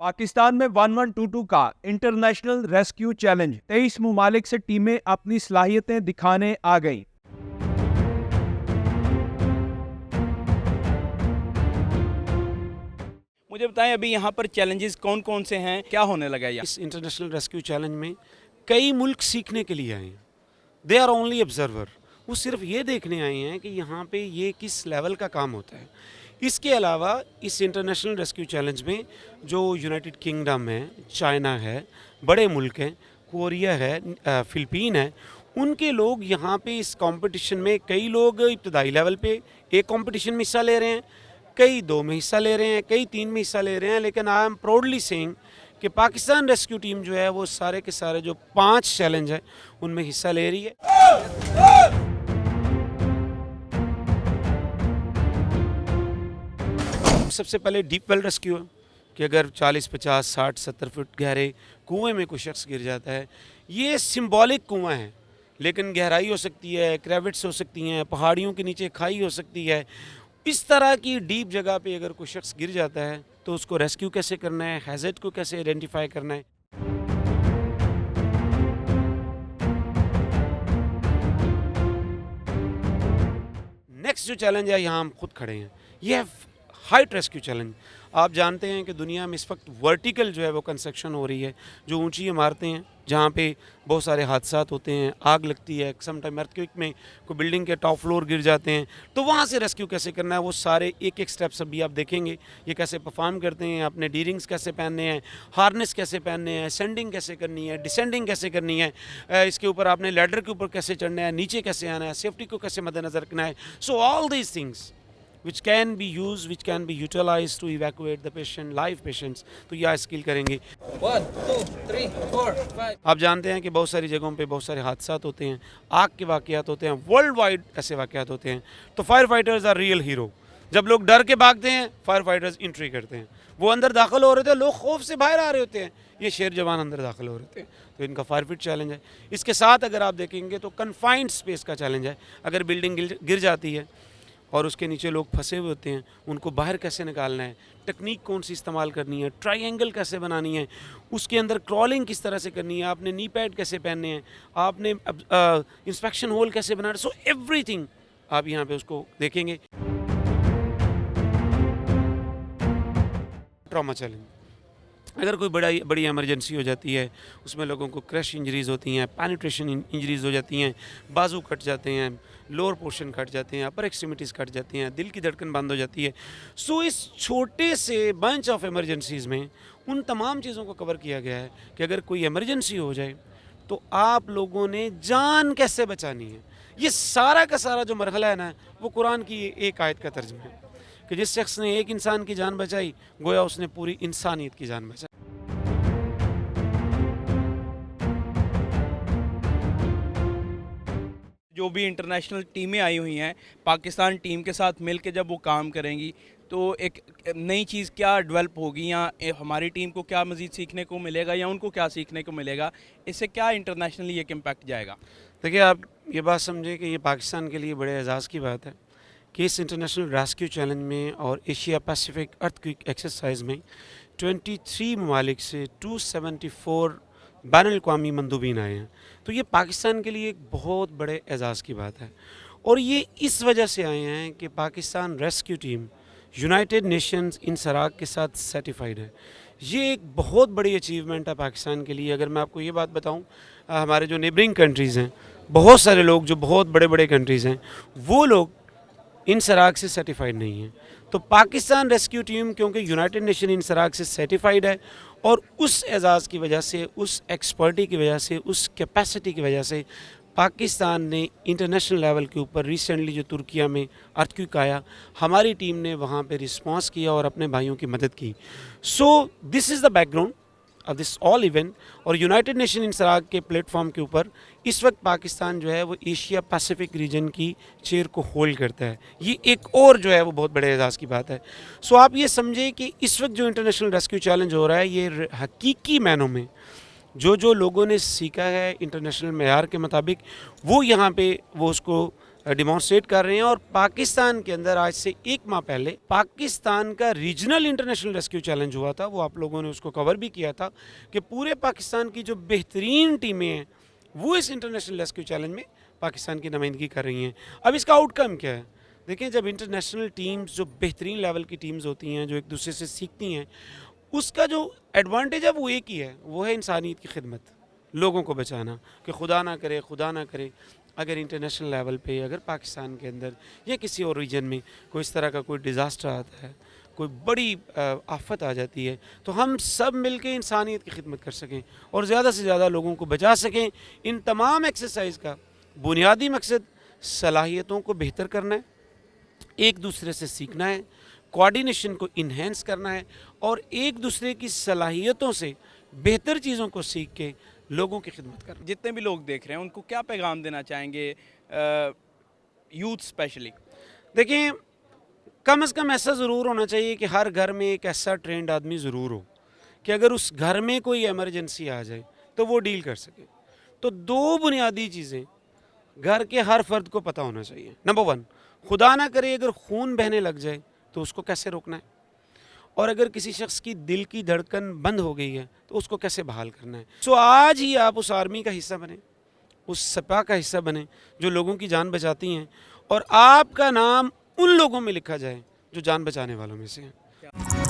पाकिस्तान में 1122 का international rescue challenge 23 ममालिक से टीमें अपनी सलाहियतें दिखाने आ गईं। मुझे बताएं अभी यहाँ पर चैलेंजेस कौन कौन से हैं, क्या होने लगा है? इस इंटरनेशनल रेस्क्यू चैलेंज में कई मुल्क सीखने के लिए आए हैं। They are only observer. वो सिर्फ ये देखने आए हैं कि यहाँ पे ये किस लेवल का काम होता है। इसके अलावा इस इंटरनेशनल रेस्क्यू चैलेंज में जो यूनाइटेड किंगडम है, चाइना है, बड़े मुल्क हैं, कोरिया है, फ़िलिपीन है, उनके लोग यहाँ पे इस कंपटीशन में कई लोग इब्तदाई लेवल पे एक कंपटीशन में हिस्सा ले रहे हैं, कई 2 में हिस्सा ले रहे हैं, कई 3 में हिस्सा ले रहे हैं। लेकिन आई एम प्राउडली सेइंग कि पाकिस्तान रेस्क्यू टीम जो है वो सारे के सारे जो 5 चैलेंज है उनमें हिस्सा ले रही है। सबसे पहले डीप वेल रेस्क्यू है कि अगर 40, 50, 60, 70 फुट गहरे कुएं में कोई शख्स गिर जाता है। ये सिंबॉलिक कुआं है, लेकिन गहराई हो सकती है, क्रेविट्स हो सकती हैं, पहाड़ियों के नीचे खाई हो सकती है। इस तरह की डीप जगह पे अगर कोई शख्स गिर जाता है तो उसको रेस्क्यू कैसे करना है, हैज़र्ड को कैसे आइडेंटिफाई करना है। नेक्स्ट जो चैलेंज है, यहाँ हम खुद खड़े हैं, ये है हाइट रेस्क्यू चैलेंज। आप जानते हैं कि दुनिया में इस वक्त वर्टिकल जो है वो कंस्ट्रक्शन हो रही है, जो ऊंची इमारतें हैं जहाँ पे बहुत सारे हादसात होते हैं, आग लगती है, सम टाइम अर्थक्वेक में कोई बिल्डिंग के टॉप फ्लोर गिर जाते हैं, तो वहाँ से रेस्क्यू कैसे करना है, वो सारे एक एक स्टेप्स अभी आप देखेंगे ये कैसे परफॉर्म करते हैं। अपने डीरिंग्स कैसे पहनने हैं, हार्नेस कैसे पहनने हैं, सेंडिंग कैसे करनी है, डिसेंडिंग कैसे करनी है, इसके ऊपर आपने लैडर के ऊपर कैसे चढ़ना है, नीचे कैसे आना है, सेफ्टी को कैसे मद्देनजर रखना है। So all these things which can be used, which can be utilized to evacuate the patient, live patients, तो यह स्किल करेंगे। 1 2 3 4 5। आप जानते हैं कि बहुत सारी जगहों पे बहुत सारे हादसात होते हैं, आग के वाक़यात होते हैं, वर्ल्ड वाइड ऐसे वाक़यात होते हैं, तो fire fighters are real hero. जब लोग डर के भागते हैं, फायर फाइटर्स एंट्री करते हैं। वो अंदर दाखिल हो रहे थे, लोग खौफ से बाहर आ रहे होते हैं, ये शेर जवान अंदर दाखिल हो रहे थे। तो इनका फायर फाइट चैलेंज है। इसके साथ अगर आप देखेंगे तो कन्फाइंड स्पेस का चैलेंज है। अगर बिल्डिंग गिर जाती है और उसके नीचे लोग फंसे हुए होते हैं, उनको बाहर कैसे निकालना है, टेक्निक कौन सी इस्तेमाल करनी है, ट्रायंगल कैसे बनानी है, उसके अंदर क्रॉलिंग किस तरह से करनी है, आपने नी पैड कैसे पहनने हैं, आपने इंस्पेक्शन होल कैसे बनाना है। सो एवरीथिंग आप यहाँ पे उसको देखेंगे। ट्रॉमा चैलेंज, अगर कोई बड़ी इमरजेंसी हो जाती है, उसमें लोगों को क्रश इंजरीज़ होती हैं, पेनिट्रेशन इंजरीज़ हो जाती हैं, बाजू कट जाते हैं, लोअर पोर्शन कट जाते हैं, अपर एक्सट्रीमिटीज़ कट जाती हैं, दिल की धड़कन बंद हो जाती है। सो इस छोटे से बंच ऑफ इमरजेंसीज़ में उन तमाम चीज़ों को कवर किया गया है कि अगर कोई इमरजेंसी हो जाए तो आप लोगों ने जान कैसे बचानी है। ये सारा का सारा जो मरहला है ना, वो कुरान की एक आयत का तर्जुमा है कि जिस शख्स ने एक इंसान की जान बचाई, गोया उसने पूरी इंसानियत की जान बचाई। जो भी इंटरनेशनल टीमें आई हुई हैं, पाकिस्तान टीम के साथ मिल के जब वो काम करेंगी तो एक नई चीज़ क्या डेवलप होगी, या हमारी टीम को क्या मज़ीद सीखने को मिलेगा या उनको क्या सीखने को मिलेगा, इससे क्या इंटरनेशनली एक इम्पैक्ट जाएगा। देखिए, आप ये बात समझें कि ये पाकिस्तान के लिए बड़े एजाज़ की बात है कि इस इंटरनेशनल रेस्क्यू चैलेंज में और एशिया पैसिफिक अर्थक्वेक एक्सरसाइज में 23 ममालिक से 274 बैनुल-अक़वामी मंदूबीन आए हैं। तो ये पाकिस्तान के लिए एक बहुत बड़े एजाज़ की बात है, और ये इस वजह से आए हैं कि Pakistan rescue team United Nations INSARAG के साथ सर्टिफाइड है। ये एक बहुत बड़ी अचीवमेंट है पाकिस्तान के लिए। अगर मैं आपको ये बात बताऊं, हमारे जो नेबरिंग कंट्रीज़ हैं, बहुत सारे लोग जो बहुत बड़े बड़े कंट्रीज़ हैं, वो लोग इंसराग से सर्टिफाइड नहीं हैं। तो पाकिस्तान रेस्क्यू टीम क्योंकि यूनाइटेड नेशन इंसराग से सर्टिफाइड है, और उस एजाज़ की वजह से, उस एक्सपर्टी की वजह से, उस कैपेसिटी की वजह से पाकिस्तान ने इंटरनेशनल लेवल के ऊपर रिसेंटली जो तुर्किया में अर्थक्वेक आया, हमारी टीम ने वहाँ पे रिस्पांस किया और अपने भाइयों की मदद की। So this is the background of this all event. और यूनाइटेड नेशन इंसराग के प्लेटफॉर्म के ऊपर इस वक्त पाकिस्तान जो है वो एशिया पैसिफिक रीजन की चेयर को होल्ड करता है। ये एक और जो है वो बहुत बड़े एजाज़ की बात है। सो आप ये समझें कि इस वक्त जो इंटरनेशनल रेस्क्यू चैलेंज हो रहा है, ये हकीकी मायनों में जो लोगों ने सीखा है इंटरनेशनल मेयार के मुताबिक, वो यहाँ पे वो उसको डिमॉन्स्ट्रेट कर रहे हैं। और पाकिस्तान के अंदर आज से 1 माह पहले पाकिस्तान का रीजनल इंटरनेशनल रेस्क्यू चैलेंज हुआ था, वो आप लोगों ने उसको कवर भी किया था कि पूरे पाकिस्तान की जो बेहतरीन टीमें हैं वो इस इंटरनेशनल रेस्क्यू चैलेंज में पाकिस्तान की नुमाइंदगी कर रही हैं। अब इसका आउटकम क्या है? देखें, जब इंटरनेशनल टीम्स जो बेहतरीन लेवल की टीम्स होती हैं, जो एक दूसरे से सीखती हैं, उसका जो एडवांटेज है वो एक ही है, वो है इंसानियत की खिदमत, लोगों को बचाना। कि खुदा ना करे अगर इंटरनेशनल लेवल पे अगर पाकिस्तान के अंदर या किसी और रीजन में कोई इस तरह का कोई डिज़ास्टर आता है, कोई बड़ी आफत आ जाती है, तो हम सब मिलके इंसानियत की खिदमत कर सकें और ज़्यादा से ज़्यादा लोगों को बचा सकें। इन तमाम एक्सरसाइज का बुनियादी मकसद सलाहियतों को बेहतर करना है, एक दूसरे से सीखना है, कोऑर्डिनेशन को इन्हेंस करना है और एक दूसरे की सलाहियतों से बेहतर चीज़ों को सीख के लोगों की खिदमत करना। जितने भी लोग देख रहे हैं उनको क्या पैगाम देना चाहेंगे, यूथ स्पेशली? देखें, कम से कम ऐसा ज़रूर होना चाहिए कि हर घर में एक ऐसा ट्रेंड आदमी ज़रूर हो कि अगर उस घर में कोई इमरजेंसी आ जाए तो वो डील कर सके। तो 2 बुनियादी चीज़ें घर के हर फर्द को पता होना चाहिए। नंबर 1, खुदा ना करे अगर खून बहने लग जाए तो उसको कैसे रोकना है, और अगर किसी शख्स की दिल की धड़कन बंद हो गई है तो उसको कैसे बहाल करना है। सो आज ही आप उस आर्मी का हिस्सा बने, उस सपा का हिस्सा बने जो लोगों की जान बचाती हैं, और आपका नाम उन लोगों में लिखा जाए जो जान बचाने वालों में से हैं।